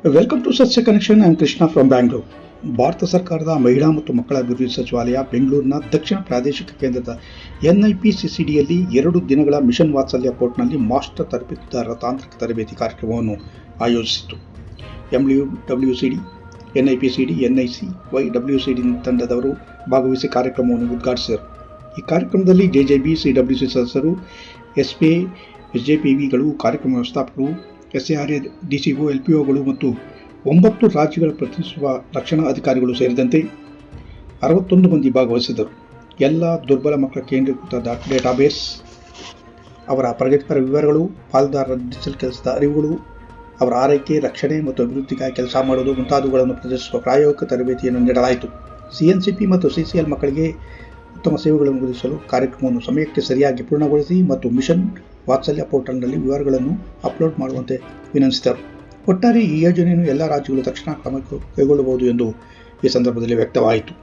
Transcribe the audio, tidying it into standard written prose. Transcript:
Welcome to ಸಸ್ಯ connection. I am Krishna from Bangalore. Bharat ಸರ್ಕಾರದ ಮಹಿಳಾ ಮತ್ತು ಮಕ್ಕಳ ಅಭಿವೃದ್ಧಿ ಸಚಿವಾಲಯ ಬೆಂಗಳೂರಿನ ದಕ್ಷಿಣ ಪ್ರಾದೇಶಿಕ ಕೇಂದ್ರದ NIPCCDಯಲ್ಲಿ 2 ದಿನಗಳ ಮಿಷನ್ ವಾತ್ಸಲ್ಯ ಪೋರ್ಟ್ನಲ್ಲಿ ಮಾಸ್ಟರ್ ತರಬೇತುದಾರರ ತಾಂತ್ರಿಕ ತರಬೇತಿ ಕಾರ್ಯಕ್ರಮವನ್ನು ಆಯೋಜಿಸಿತು. MWCD, NIPCD, NIC, YWCD ತಂಡದವರು ಭಾಗವಹಿಸಿ ಕಾರ್ಯಕ್ರಮವನ್ನು ಉದ್ಘಾಟಿಸಿದರು. ಈ ಕಾರ್ಯಕ್ರಮದಲ್ಲಿ JJB, CWC ಸದಸ್ಯರು, SPA, SJPVಗಳು, ಕಾರ್ಯಕ್ರಮ ವ್ಯವಸ್ಥಾಪಕರು, SARA, DCO, LPOಗಳು ಮತ್ತು 9 ರಾಜ್ಯಗಳ ಪ್ರತಿನಿಧಿಸುವ ರಕ್ಷಣಾ ಅಧಿಕಾರಿಗಳು ಸೇರಿದಂತೆ 61 ಮಂದಿ ಭಾಗವಹಿಸಿದರು. ಎಲ್ಲ ದುರ್ಬಲ ಮಕ್ಕಳ ಕೇಂದ್ರೀಕೃತ ಡೇಟಾಬೇಸ್, ಅವರ ಪ್ರಗತಿಪರ ವಿವರಗಳು, ಪಾಲುದಾರರ ಡಿಜಿಟಲ್ ಕೆಲಸದ ಅರಿವುಗಳು, ಅವರ ಆರೈಕೆ, ರಕ್ಷಣೆ ಮತ್ತು ಅಭಿವೃದ್ಧಿಗಾಗಿ ಕೆಲಸ ಮಾಡುವುದು ಮುಂತಾದವುಗಳನ್ನು ಪ್ರದರ್ಶಿಸುವ ಪ್ರಾಯೋಗಿಕ ತರಬೇತಿಯನ್ನು ನೀಡಲಾಯಿತು. CNCP ಮತ್ತು CCL ಮಕ್ಕಳಿಗೆ ಉತ್ತಮ ಸೇವೆಗಳನ್ನು ಒದಗಿಸಲು ಕಾರ್ಯಕ್ರಮವನ್ನು ಸಮಯಕ್ಕೆ ಸರಿಯಾಗಿ ಪೂರ್ಣಗೊಳಿಸಿ ಮತ್ತು ಮಿಷನ್ ವಾತ್ಸಲ್ಯ ಪೋರ್ಟಲ್ನಲ್ಲಿ ವಿವರಗಳನ್ನು ಅಪ್ಲೋಡ್ ಮಾಡುವಂತೆ ವಿನಂತಿಸಿದರು. ಒಟ್ಟಾರೆ ಈ ಯೋಜನೆಯನ್ನು ಎಲ್ಲ ರಾಜ್ಯಗಳು ತಕ್ಷಣ ಕ್ರಮ ಕೈಗೊಳ್ಳಬಹುದು ಎಂದು ಈ ಸಂದರ್ಭದಲ್ಲಿ ವ್ಯಕ್ತವಾಯಿತು.